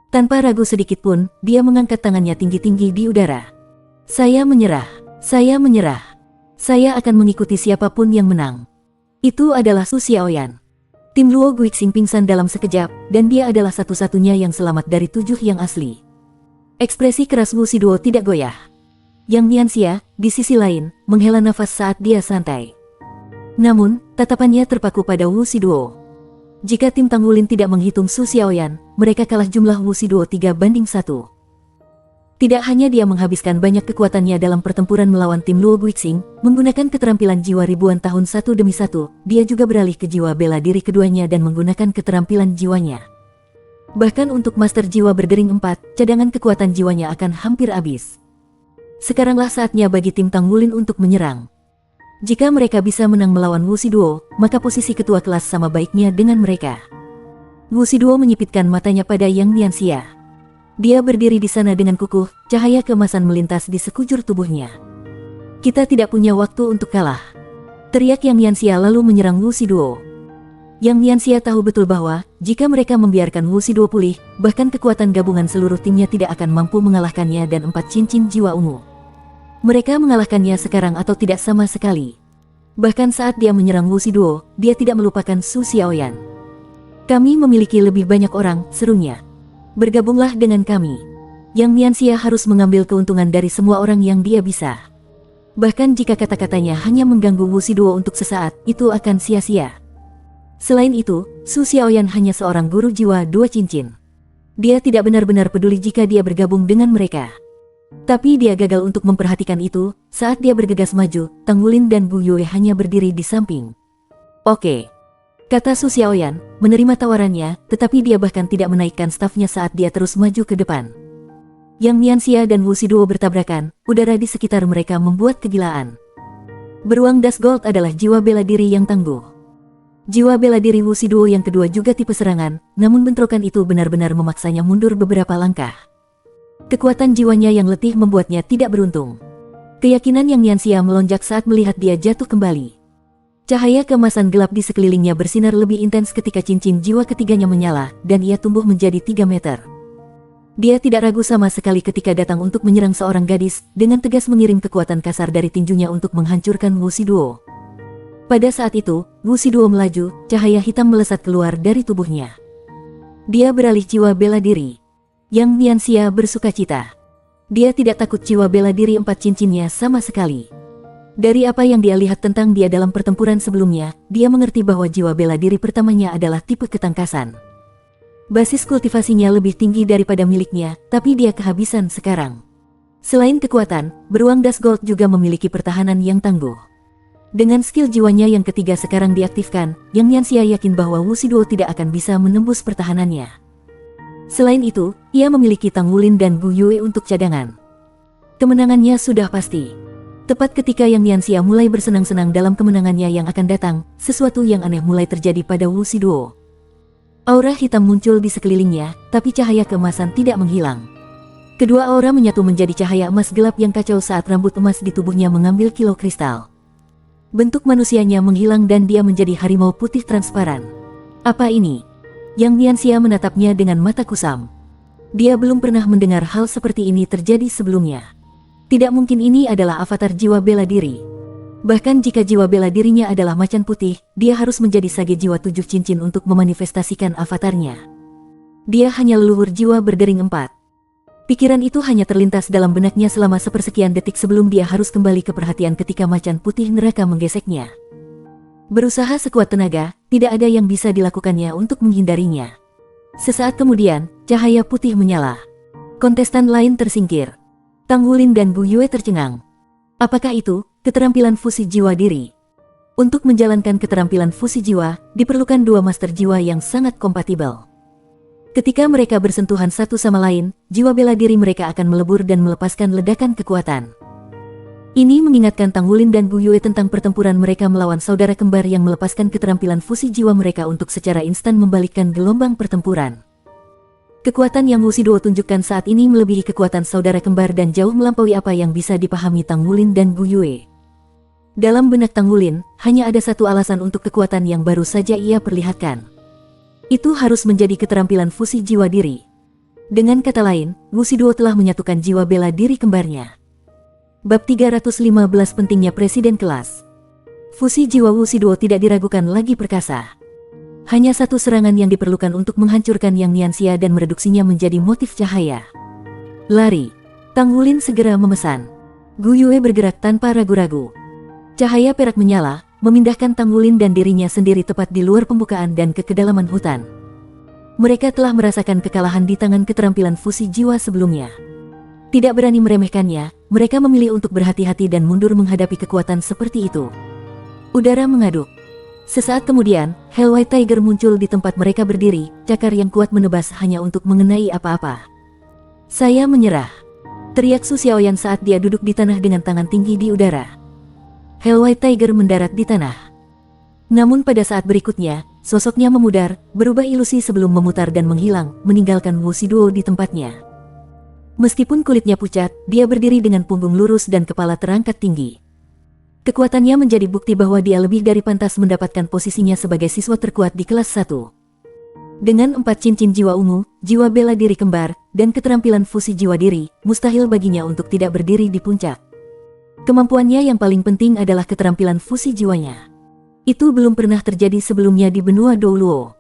Tanpa ragu sedikit pun, dia mengangkat tangannya tinggi-tinggi di udara. Saya menyerah. Saya menyerah. Saya akan mengikuti siapapun yang menang. Itu adalah Su Xiaoyan. Tim Luo Guixing pingsan dalam sekejap, dan dia adalah satu-satunya yang selamat dari 7 yang asli. Ekspresi keras Wu Shiduo tidak goyah. Yang Nianxia, di sisi lain, menghela nafas saat dia santai. Namun, tatapannya terpaku pada Wu Shiduo. Jika tim Tang Wulin tidak menghitung Su Xiaoyan, mereka kalah jumlah Wu Shiduo 3-1. Tidak hanya dia menghabiskan banyak kekuatannya dalam pertempuran melawan tim Luo Guixing, menggunakan keterampilan jiwa ribuan tahun satu demi satu, dia juga beralih ke jiwa bela diri keduanya dan menggunakan keterampilan jiwanya. Bahkan untuk Master Jiwa Berdering 4, cadangan kekuatan jiwanya akan hampir habis. Sekaranglah saatnya bagi tim Tang Wulin untuk menyerang. Jika mereka bisa menang melawan Wu Shiduo, maka posisi ketua kelas sama baiknya dengan mereka. Wu Shiduo menyipitkan matanya pada Yang Nianxia. Dia berdiri di sana dengan kukuh, cahaya keemasan melintas di sekujur tubuhnya. Kita tidak punya waktu untuk kalah. Teriak Yang Nianxia lalu menyerang Wu Shiduo. Yang Nianxia tahu betul bahwa, jika mereka membiarkan Wu Shiduo pulih, bahkan kekuatan gabungan seluruh timnya tidak akan mampu mengalahkannya dan 4 cincin jiwa ungu. Mereka mengalahkannya sekarang atau tidak sama sekali. Bahkan saat dia menyerang Wu Shiduo, dia tidak melupakan Su Xiaoyan. Kami memiliki lebih banyak orang, serunya. Bergabunglah dengan kami. Yang Nianxia harus mengambil keuntungan dari semua orang yang dia bisa. Bahkan jika kata-katanya hanya mengganggu Wu Shiduo untuk sesaat, itu akan sia-sia. Selain itu, Su Xiaoyan hanya seorang guru jiwa 2 cincin. Dia tidak benar-benar peduli jika dia bergabung dengan mereka. Tapi dia gagal untuk memperhatikan itu, saat dia bergegas maju, Tang Wulin dan Bu Yue hanya berdiri di samping. Oke, kata Su Xiaoyan, menerima tawarannya, tetapi dia bahkan tidak menaikkan stafnya saat dia terus maju ke depan. Yang Nianxia dan Wu Shiduo bertabrakan, udara di sekitar mereka membuat kegilaan. Beruang Das Gold adalah jiwa bela diri yang tangguh. Jiwa bela diri Wu Shiduo yang kedua juga tipe serangan, namun bentrokan itu benar-benar memaksanya mundur beberapa langkah. Kekuatan jiwanya yang letih membuatnya tidak beruntung. Keyakinan Yang Nianxia melonjak saat melihat dia jatuh kembali. Cahaya keemasan gelap di sekelilingnya bersinar lebih intens ketika cincin jiwa ketiganya menyala, dan ia tumbuh menjadi 3 meter. Dia tidak ragu sama sekali ketika datang untuk menyerang seorang gadis, dengan tegas mengirim kekuatan kasar dari tinjunya untuk menghancurkan Wu Shiduo. Pada saat itu, Wu Shiduo melaju, cahaya hitam melesat keluar dari tubuhnya. Dia beralih jiwa bela diri. Yang Nianxia bersukacita. Dia tidak takut jiwa bela diri 4 cincinnya sama sekali. Dari apa yang dia lihat tentang dia dalam pertempuran sebelumnya, dia mengerti bahwa jiwa bela diri pertamanya adalah tipe ketangkasan. Basis kultivasinya lebih tinggi daripada miliknya, tapi dia kehabisan sekarang. Selain kekuatan, beruang Das Gold juga memiliki pertahanan yang tangguh. Dengan skill jiwanya yang ketiga sekarang diaktifkan, Yang Nianxia yakin bahwa Wu Shiduo tidak akan bisa menembus pertahanannya. Selain itu, ia memiliki Tang Wulin dan Bu Yue untuk cadangan. Kemenangannya sudah pasti. Tepat ketika Yang Nianxia mulai bersenang-senang dalam kemenangannya yang akan datang, sesuatu yang aneh mulai terjadi pada Wu Shiduo. Aura hitam muncul di sekelilingnya, tapi cahaya keemasan tidak menghilang. Kedua aura menyatu menjadi cahaya emas gelap yang kacau saat rambut emas di tubuhnya mengambil kilau kristal. Bentuk manusianya menghilang dan dia menjadi harimau putih transparan. Apa ini? Yang Nianxia menatapnya dengan mata kusam. Dia belum pernah mendengar hal seperti ini terjadi sebelumnya. Tidak mungkin ini adalah avatar jiwa bela diri. Bahkan jika jiwa bela dirinya adalah macan putih, dia harus menjadi sage jiwa 7 cincin untuk memanifestasikan avatarnya. Dia hanya leluhur jiwa berdering 4. Pikiran itu hanya terlintas dalam benaknya selama sepersekian detik sebelum dia harus kembali ke perhatian ketika macan putih neraka menggeseknya. Berusaha sekuat tenaga, tidak ada yang bisa dilakukannya untuk menghindarinya. Sesaat kemudian, cahaya putih menyala. Kontestan lain tersingkir. Tang Wulin dan Bu Yue tercengang. Apakah itu keterampilan fusi jiwa diri? Untuk menjalankan keterampilan fusi jiwa, diperlukan 2 master jiwa yang sangat kompatibel. Ketika mereka bersentuhan satu sama lain, jiwa bela diri mereka akan melebur dan melepaskan ledakan kekuatan. Ini mengingatkan Tang Wulin dan Bu Yue tentang pertempuran mereka melawan saudara kembar yang melepaskan keterampilan fusi jiwa mereka untuk secara instan membalikkan gelombang pertempuran. Kekuatan yang Wu Shiduo tunjukkan saat ini melebihi kekuatan saudara kembar dan jauh melampaui apa yang bisa dipahami Tang Wulin dan Bu Yue. Dalam benak Tang Wulin, hanya ada satu alasan untuk kekuatan yang baru saja ia perlihatkan. Itu harus menjadi keterampilan fusi jiwa diri. Dengan kata lain, Wu Shiduo telah menyatukan jiwa bela diri kembarnya. Bab 315 pentingnya presiden kelas. Fusi jiwa Wu Shiduo tidak diragukan lagi perkasa. Hanya satu serangan yang diperlukan untuk menghancurkan Yang Nianxia dan mereduksinya menjadi motif cahaya. Lari. Tang Wulin segera memesan. Gu Yue bergerak tanpa ragu-ragu. Cahaya perak menyala, memindahkan Tang Wulin dan dirinya sendiri tepat di luar pembukaan dan ke kedalaman hutan. Mereka telah merasakan kekalahan di tangan keterampilan fusi jiwa sebelumnya. Tidak berani meremehkannya, mereka memilih untuk berhati-hati dan mundur menghadapi kekuatan seperti itu. Udara mengaduk. Sesaat kemudian, Hell White Tiger muncul di tempat mereka berdiri, cakar yang kuat menebas hanya untuk mengenai apa-apa. Saya menyerah. Teriak Su Xiaoyan saat dia duduk di tanah dengan tangan tinggi di udara. Hell White Tiger mendarat di tanah. Namun pada saat berikutnya, sosoknya memudar, berubah ilusi sebelum memutar dan menghilang, meninggalkan Wu Shiduo di tempatnya. Meskipun kulitnya pucat, dia berdiri dengan punggung lurus dan kepala terangkat tinggi. Kekuatannya menjadi bukti bahwa dia lebih dari pantas mendapatkan posisinya sebagai siswa terkuat di kelas 1. Dengan 4 cincin jiwa ungu, jiwa bela diri kembar, dan keterampilan fusi jiwa diri, mustahil baginya untuk tidak berdiri di puncak. Kemampuannya yang paling penting adalah keterampilan fusi jiwanya. Itu belum pernah terjadi sebelumnya di benua Douluo.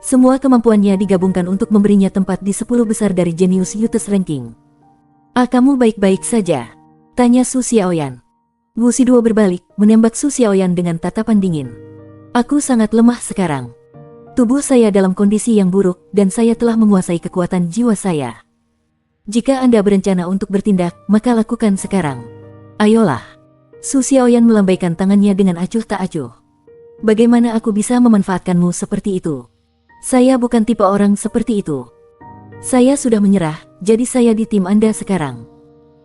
Semua kemampuannya digabungkan untuk memberinya tempat di 10 besar dari Genius Youth Ranking. Kamu baik-baik saja? Tanya Su Xiaoyan. Wu Shiduo berbalik, menembak Su Xiaoyan dengan tatapan dingin. Aku sangat lemah sekarang. Tubuh saya dalam kondisi yang buruk, dan saya telah menguasai kekuatan jiwa saya. Jika Anda berencana untuk bertindak, maka lakukan sekarang. Ayolah. Su Xiaoyan melambaikan tangannya dengan acuh tak acuh. Bagaimana aku bisa memanfaatkanmu seperti itu? Saya bukan tipe orang seperti itu. Saya sudah menyerah, jadi saya di tim Anda sekarang.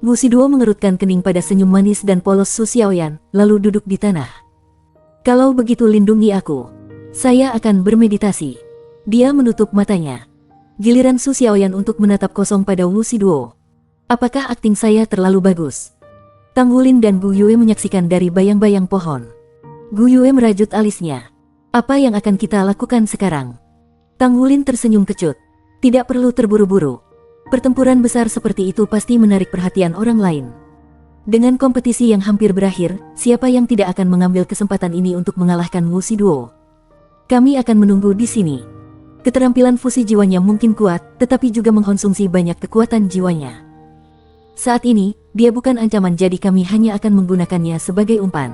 Wu Shiduo mengerutkan kening pada senyum manis dan polos Su Xiaoyan, lalu duduk di tanah. Kalau begitu lindungi aku. Saya akan bermeditasi. Dia menutup matanya. Giliran Su Xiaoyan untuk menatap kosong pada Wu Shiduo. Apakah akting saya terlalu bagus? Tang Wulin dan Gu Yue menyaksikan dari bayang-bayang pohon. Gu Yue merajut alisnya. Apa yang akan kita lakukan sekarang? Tang Wulin tersenyum kecut. Tidak perlu terburu-buru. Pertempuran besar seperti itu pasti menarik perhatian orang lain. Dengan kompetisi yang hampir berakhir, siapa yang tidak akan mengambil kesempatan ini untuk mengalahkan Wu Shiduo? Kami akan menunggu di sini. Keterampilan fusi jiwanya mungkin kuat, tetapi juga mengkonsumsi banyak kekuatan jiwanya. Saat ini, dia bukan ancaman jadi kami hanya akan menggunakannya sebagai umpan.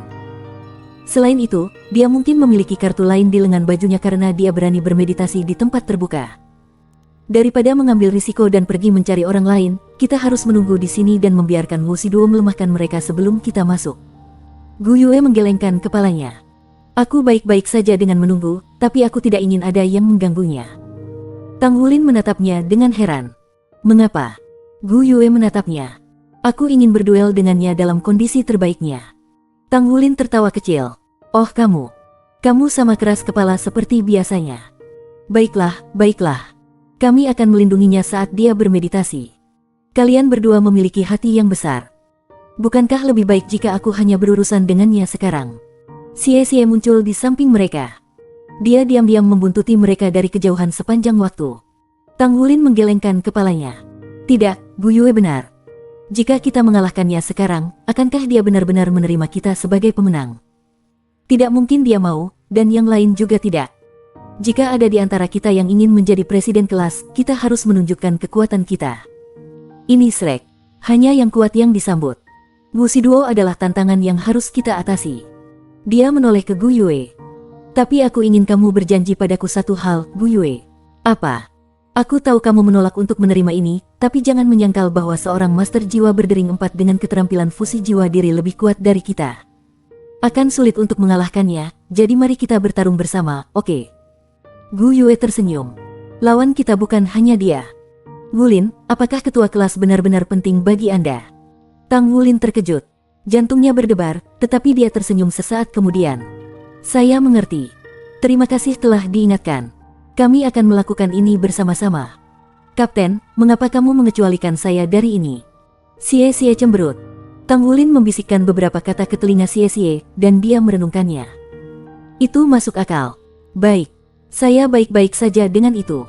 Selain itu, dia mungkin memiliki kartu lain di lengan bajunya karena dia berani bermeditasi di tempat terbuka. Daripada mengambil risiko dan pergi mencari orang lain, kita harus menunggu di sini dan membiarkan Wu Shiduo melemahkan mereka sebelum kita masuk. Gu Yue menggelengkan kepalanya. Aku baik-baik saja dengan menunggu, tapi aku tidak ingin ada yang mengganggunya. Tang Wulin menatapnya dengan heran. Mengapa? Gu Yue menatapnya. Aku ingin berduel dengannya dalam kondisi terbaiknya. Tang Wulin tertawa kecil. Oh kamu. Kamu sama keras kepala seperti biasanya. Baiklah, baiklah. Kami akan melindunginya saat dia bermeditasi. Kalian berdua memiliki hati yang besar. Bukankah lebih baik jika aku hanya berurusan dengannya sekarang? Xie muncul di samping mereka. Dia diam-diam membuntuti mereka dari kejauhan sepanjang waktu. Tang Wulin menggelengkan kepalanya. Tidak, Gu Yue benar. Jika kita mengalahkannya sekarang, akankah dia benar-benar menerima kita sebagai pemenang? Tidak mungkin dia mau, dan yang lain juga tidak. Jika ada di antara kita yang ingin menjadi presiden kelas, kita harus menunjukkan kekuatan kita. Ini Shrek. Hanya yang kuat yang disambut. Wu Shiduo adalah tantangan yang harus kita atasi. Dia menoleh ke Gu Yue. Tapi aku ingin kamu berjanji padaku satu hal, Gu Yue. Apa? Aku tahu kamu menolak untuk menerima ini, tapi jangan menyangkal bahwa seorang master jiwa berdering 4 dengan keterampilan fusi jiwa diri lebih kuat dari kita. Akan sulit untuk mengalahkannya, jadi mari kita bertarung bersama, oke? Gu Yue tersenyum. Lawan kita bukan hanya dia. Wulin, apakah ketua kelas benar-benar penting bagi Anda? Tang Wulin terkejut. Jantungnya berdebar, tetapi dia tersenyum sesaat kemudian. Saya mengerti. Terima kasih telah diingatkan. Kami akan melakukan ini bersama-sama. Kapten, mengapa kamu mengecualikan saya dari ini? Xie Xie cemberut. Tang Wulin membisikkan beberapa kata ke telinga Xie Xie, dan dia merenungkannya. Itu masuk akal. Baik. Saya baik-baik saja dengan itu.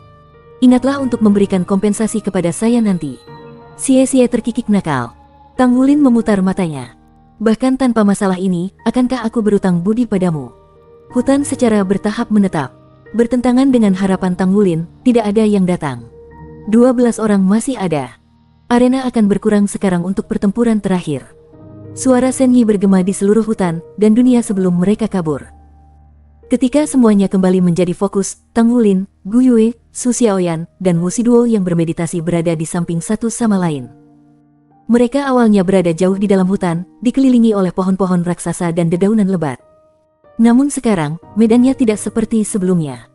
Ingatlah untuk memberikan kompensasi kepada saya nanti. Xie Xie terkikik nakal. Tang Wulin memutar matanya. Bahkan tanpa masalah ini, akankah aku berutang budi padamu? Hutan secara bertahap menetap. Bertentangan dengan harapan Tang Wulin, tidak ada yang datang. 12 orang masih ada. Arena akan berkurang sekarang untuk pertempuran terakhir. Suara Senyi bergema di seluruh hutan, dan dunia sebelum mereka kabur. Ketika semuanya kembali menjadi fokus, Tang Wulin, Gu Yue, Su Xiaoyan, dan Wu Shiduo yang bermeditasi berada di samping satu sama lain. Mereka awalnya berada jauh di dalam hutan, dikelilingi oleh pohon-pohon raksasa dan dedaunan lebat. Namun sekarang, medannya tidak seperti sebelumnya.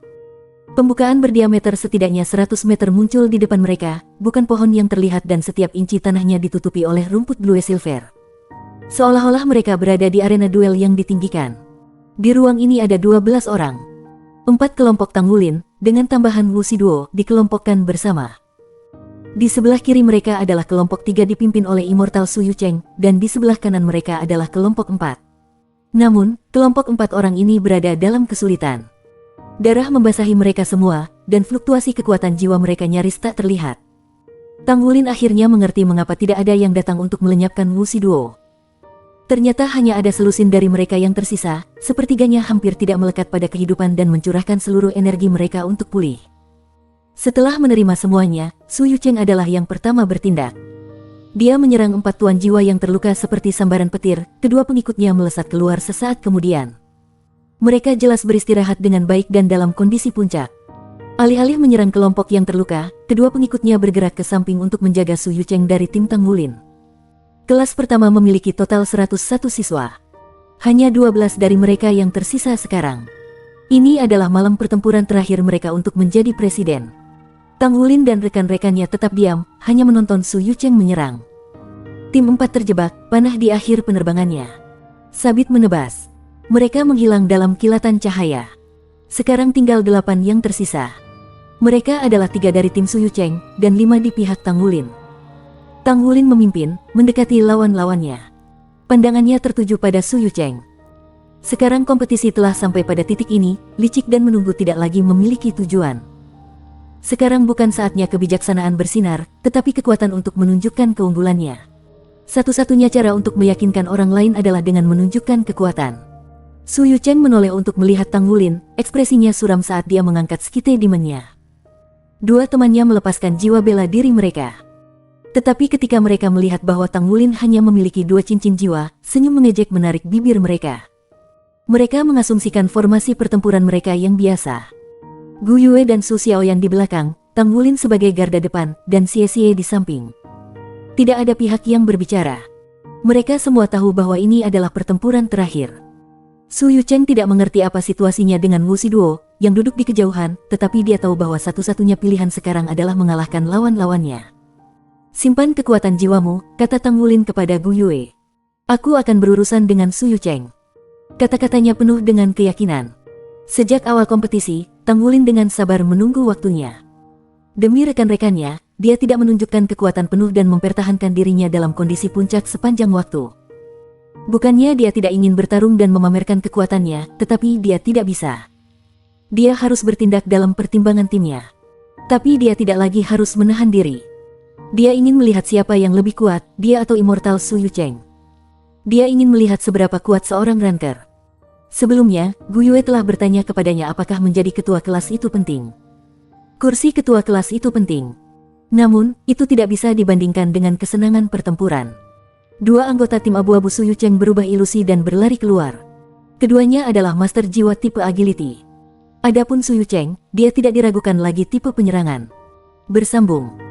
Pembukaan berdiameter setidaknya 100 meter muncul di depan mereka, bukan pohon yang terlihat dan setiap inci tanahnya ditutupi oleh rumput blue silver. Seolah-olah mereka berada di arena duel yang ditinggikan. Di ruang ini ada 12 orang. 4 kelompok Tang Wulin, dengan tambahan Wu Shiduo, dikelompokkan bersama. Di sebelah kiri mereka adalah kelompok 3 dipimpin oleh Immortal Su Yucheng, dan di sebelah kanan mereka adalah kelompok 4. Namun, kelompok 4 orang ini berada dalam kesulitan. Darah membasahi mereka semua, dan fluktuasi kekuatan jiwa mereka nyaris tak terlihat. Tang Wulin akhirnya mengerti mengapa tidak ada yang datang untuk melenyapkan Wu Shiduo. Ternyata hanya ada selusin dari mereka yang tersisa, sepertiganya hampir tidak melekat pada kehidupan dan mencurahkan seluruh energi mereka untuk pulih. Setelah menerima semuanya, Su Yucheng adalah yang pertama bertindak. Dia menyerang 4 tuan jiwa yang terluka seperti sambaran petir, kedua pengikutnya melesat keluar sesaat kemudian. Mereka jelas beristirahat dengan baik dan dalam kondisi puncak. Alih-alih menyerang kelompok yang terluka, kedua pengikutnya bergerak ke samping untuk menjaga Su Yucheng dari tim Tang Wulin. Kelas pertama memiliki total 101 siswa. Hanya 12 dari mereka yang tersisa sekarang. Ini adalah malam pertempuran terakhir mereka untuk menjadi presiden. Tang Wulin dan rekan-rekannya tetap diam, hanya menonton Su Yucheng menyerang. Tim 4 terjebak, panah di akhir penerbangannya. Sabit menebas. Mereka menghilang dalam kilatan cahaya. Sekarang tinggal 8 yang tersisa. Mereka adalah 3 dari tim Su Yucheng, dan 5 di pihak Tang Wulin. Tang Wulin memimpin, mendekati lawan-lawannya. Pandangannya tertuju pada Su Yucheng. Sekarang kompetisi telah sampai pada titik ini, licik dan menunggu tidak lagi memiliki tujuan. Sekarang bukan saatnya kebijaksanaan bersinar, tetapi kekuatan untuk menunjukkan keunggulannya. Satu-satunya cara untuk meyakinkan orang lain adalah dengan menunjukkan kekuatan. Su Yucheng menoleh untuk melihat Tang Wulin, ekspresinya suram saat dia mengangkat sekite demonnya. 2 temannya melepaskan jiwa bela diri mereka. Tetapi ketika mereka melihat bahwa Tang Wulin hanya memiliki 2 cincin jiwa, senyum mengejek menarik bibir mereka. Mereka mengasumsikan formasi pertempuran mereka yang biasa. Gu Yue dan Su Xiaoyan di belakang, Tang Wulin sebagai garda depan, dan Xie Xie di samping. Tidak ada pihak yang berbicara. Mereka semua tahu bahwa ini adalah pertempuran terakhir. Su Yucheng tidak mengerti apa situasinya dengan Wu Shiduo, yang duduk di kejauhan, tetapi dia tahu bahwa satu-satunya pilihan sekarang adalah mengalahkan lawan-lawannya. Simpan kekuatan jiwamu, kata Tang Wulin kepada Gu Yue. Aku akan berurusan dengan Su Yucheng. Kata-katanya penuh dengan keyakinan. Sejak awal kompetisi, Tang Wulin dengan sabar menunggu waktunya. Demi rekan-rekannya, dia tidak menunjukkan kekuatan penuh dan mempertahankan dirinya dalam kondisi puncak sepanjang waktu. Bukannya dia tidak ingin bertarung dan memamerkan kekuatannya, tetapi dia tidak bisa. Dia harus bertindak dalam pertimbangan timnya. Tapi dia tidak lagi harus menahan diri. Dia ingin melihat siapa yang lebih kuat, dia atau Immortal Su Yucheng. Dia ingin melihat seberapa kuat seorang ranker. Sebelumnya, Gu Yue telah bertanya kepadanya apakah menjadi ketua kelas itu penting. Kursi ketua kelas itu penting. Namun, itu tidak bisa dibandingkan dengan kesenangan pertempuran. Dua anggota tim abu-abu Su Yucheng berubah ilusi dan berlari keluar. Keduanya adalah master jiwa tipe agility. Adapun Su Yucheng, dia tidak diragukan lagi tipe penyerangan. Bersambung.